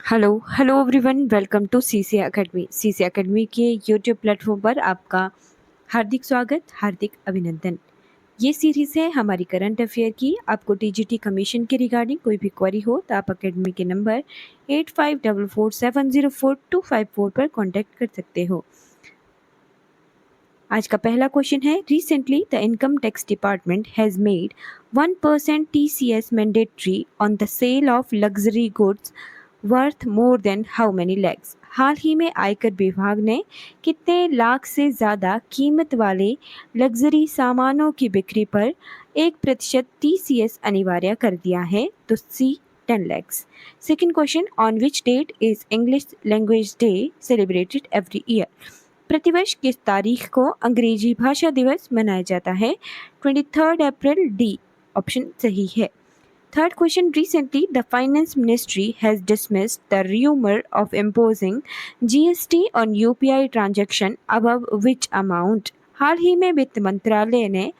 Hello everyone, welcome to CC academy. CC academy के YouTube platform पर आपका हार्दिक स्वागत, हार्दिक अभिनंदन। ये सीरीज़ है हमारी करंट अफेयर की। आपको टीजीटी कमीशन के रिगार्डिंग कोई भी क्वेरी हो तो आप एकेडमी के नंबर 8544704254 पर कॉन्टैक्ट कर सकते हो। आज का पहला क्वेश्चन है, recently the income tax department has made 1% TCS mandatory on the sale of luxury goods worth more than how many lakhs. हाल ही में आयकर विभाग ने कितने लाख से ज़्यादा कीमत वाले लग्जरी सामानों की बिक्री पर 1% TCS अनिवार्य कर दिया है? तो C 10 lakhs. Second question, on which date is English language day celebrated every year? प्रतिवर्ष किस तारीख को अंग्रेजी भाषा दिवस मनाया जाता है? 23 अप्रैल। डी ऑप्शन सही है। Third question, recently the Finance Ministry has dismissed the rumor of imposing GST on UPI transaction above which amount? हाल ही में वित्त मंत्रालय ने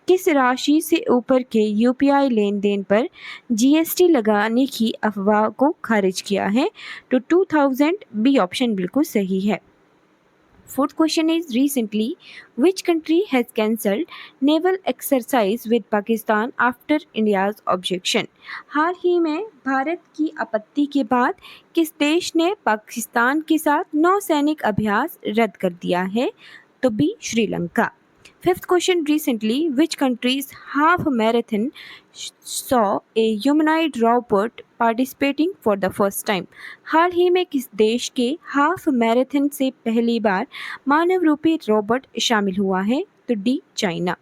किस राशि से ऊपर के यूपीआई लेन देन पर जीएसटी लगाने की अफवाह को खारिज किया है? तो 2000। बी ऑप्शन बिल्कुल सही है। Fourth question is, recently which country has cancelled naval exercise with Pakistan after India's objection? हाल ही में भारत की आपत्ति के बाद किस देश ने पाकिस्तान के साथ नौसैनिक अभ्यास रद्द कर दिया है? तो B Sri Lanka. Fifth question, recently which country's half marathon saw a humanoid robot participating for the first time? हाल ही में किस देश के हाफ मैराथन से पहली बार मानव रूपी रोबोट शामिल हुआ है? तो D China.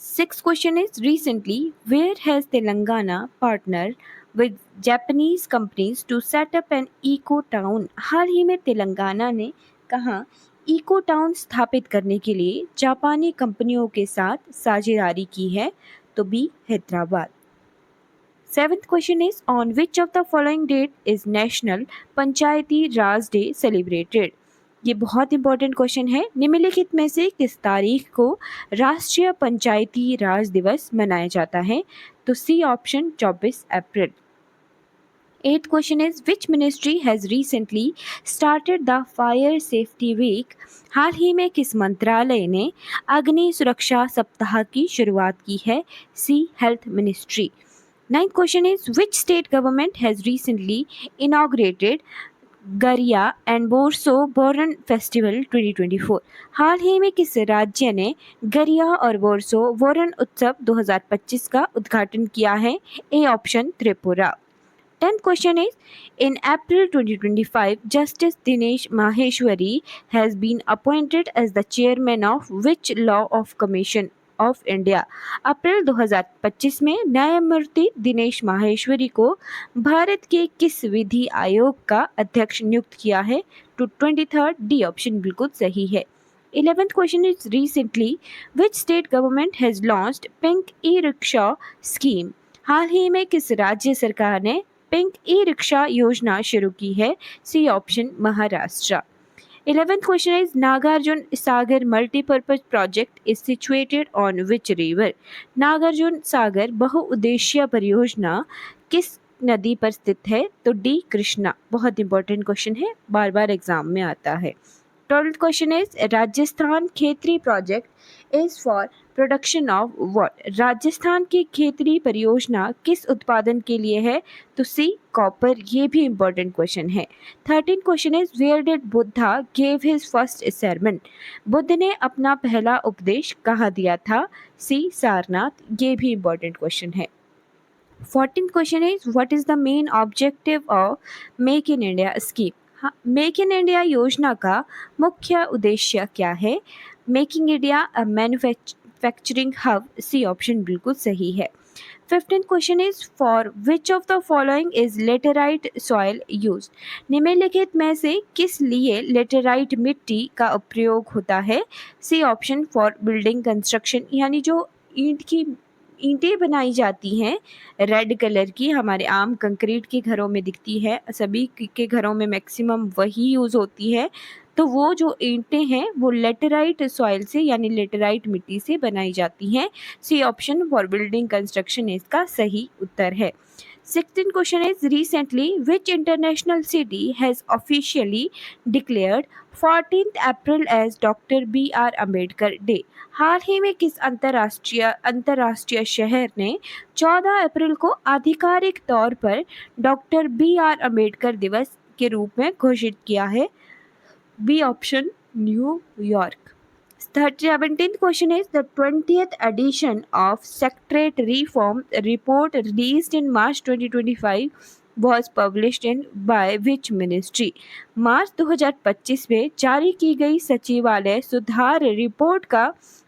Sixth question is, recently where has Telangana partnered with Japanese companies to set up an eco town? हाल ही में तेलंगाना ने कहाँ इको टाउन स्थापित करने के लिए जापानी कंपनियों के साथ साझेदारी की है? तो B Hyderabad. Seventh question is, on which of the following date is National Panchayati Raj day celebrated? ये बहुत इंपॉर्टेंट क्वेश्चन है। निम्नलिखित में से किस तारीख को राष्ट्रीय पंचायती राज दिवस मनाया जाता है? तो C option 24 April. Eighth question is, which ministry has recently started the fire safety week? हाल ही में किस मंत्रालय ने अग्नि सुरक्षा सप्ताह की शुरुआत की है? C health ministry. Ninth question is, which state government has recently inaugurated गरिया एंड बोरसो बोरन फेस्टिवल 2024? हाल ही में किस राज्य ने गरिया और बोरसो बोरन उत्सव 2025 का उद्घाटन किया है? A option Tripura. 10th question is, in April 2025, Justice Dinesh Maheshwari has been appointed as the chairman of which law of commission of India? अप्रैल 2025 में न्यायमूर्ति दिनेश माहेश्वरी को भारत के किस विधि आयोग का अध्यक्ष नियुक्त किया है? तो 23rd। डी ऑप्शन बिल्कुल सही है। 11th question is, recently which state government has launched pink e rickshaw scheme? हाल ही में किस राज्य सरकार ने पिंक ई रिक्शा योजना शुरू की है? C option Maharashtra. 11th question is, Nagarjun Sagar multi-purpose project is situated on which river? Nagarjuna Sagar बहुउद्देशीय परियोजना किस नदी पर स्थित है? तो डी कृष्णा। बहुत इंपॉर्टेंट क्वेश्चन है, बार बार एग्जाम में आता है। 12th question is, Rajasthan Khetri project is for production of what? Rajasthan की खेतरी परियोजना किस उत्पादन के लिए है? तो सी कॉपर। ये भी इंपॉर्टेंट क्वेश्चन है। 13th question is, where did Buddha gave his first sermon? Buddha ने अपना पहला उपदेश कहाँ दिया था? सी सारनाथ। ये भी इंपॉर्टेंट क्वेश्चन है। 14th question is, what is the main objective of make in India scheme? Make in India योजना का मुख्य उद्देश्य क्या है? Making India a manufacturing hub. C option बिल्कुल सही है। 15th question is, for which of the following is laterite soil use? निम्नलिखित में से किस लिए लेटेराइट मिट्टी का उपयोग होता है? C option for building construction, यानी जो ईंटें बनाई जाती हैं रेड कलर की, हमारे आम कंक्रीट के घरों में दिखती है, सभी के घरों में मैक्सिमम वही यूज़ होती है। तो वो जो ईंटें हैं वो लेटेराइट सॉइल से यानी लेटेराइट मिट्टी से बनाई जाती हैं। C option for building construction इसका सही उत्तर है। 16th question is recently which international city has officially declared 14th April as Dr. B.R. Ambedkar Day? हाल ही में किस अंतर्राष्ट्रीय शहर ने 14 अप्रैल को आधिकारिक तौर पर डॉक्टर B.R. अम्बेडकर दिवस के रूप में घोषित किया है? B option New York. 17th question is the 20th edition of Secretariat Reform report released in March 2025 was published in by which ministry? मार्च 2025 में जारी की गई सचिवालय सुधार रिपोर्ट का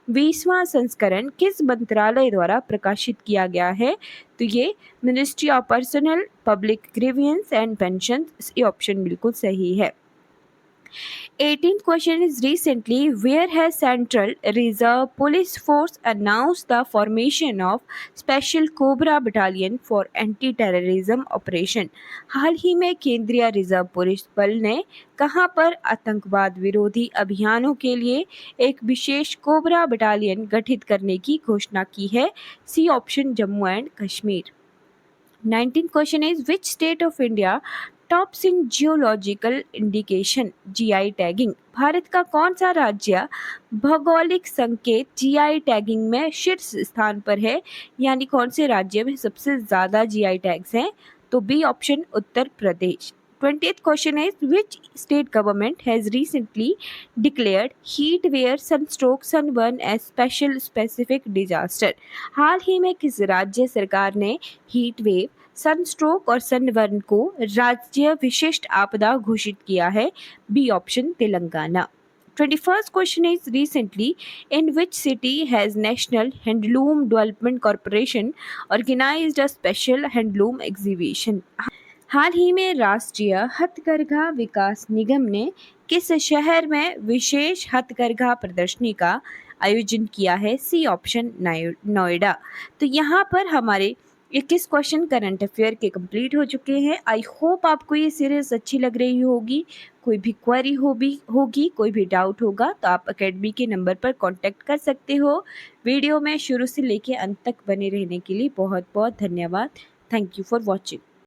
20वां संस्करण किस मंत्रालय द्वारा प्रकाशित किया गया है? तो ये ministry of personnel public grievance and pension. ये ऑप्शन बिल्कुल सही है. 18th question is recently where has Central Reserve Police Force announced the formation of Special Cobra Battalion for Anti-Terrorism Operation? हाल ही में केंद्रीय रिजर्व पुलिस बल ने कहां पर आतंकवाद विरोधी अभियानों के लिए एक विशेष कोबरा बटालियन गठित करने की घोषणा की है? C option Jammu and Kashmir. 19th question is which state of India tops in geological indication GI tagging? भारत का कौन सा राज्य भौगोलिक संकेत जीआई टैगिंग में शीर्ष स्थान पर है? यानी कौन से राज्य में सबसे ज़्यादा जीआई टैग्स हैं? तो B option Uttar Pradesh. 20th question is which state government has recently declared heat wave sunstroke sunburn as special specific disaster? हाल ही में किस राज्य सरकार ने हीट वेव सनस्ट्रोक और सनबर्न को राज्य विशिष्ट आपदा घोषित किया है? B option Telangana. 21st question is recently in which city has National Handloom Development Corporation organized a special handloom exhibition? हाल ही में राष्ट्रीय हथकरघा विकास निगम ने किस शहर में विशेष हथकरघा प्रदर्शनी का आयोजन किया है? C option Noida. तो यहाँ पर हमारे 21 क्वेश्चन करंट अफेयर के कंप्लीट हो चुके हैं. आई होप आपको ये सीरीज अच्छी लग रही होगी. कोई भी क्वेरी होगी, कोई भी डाउट होगा तो आप अकेडमी के नंबर पर कांटेक्ट कर सकते हो. वीडियो में शुरू से लेके अंत तक बने रहने के लिए बहुत बहुत धन्यवाद. Thank you for watching.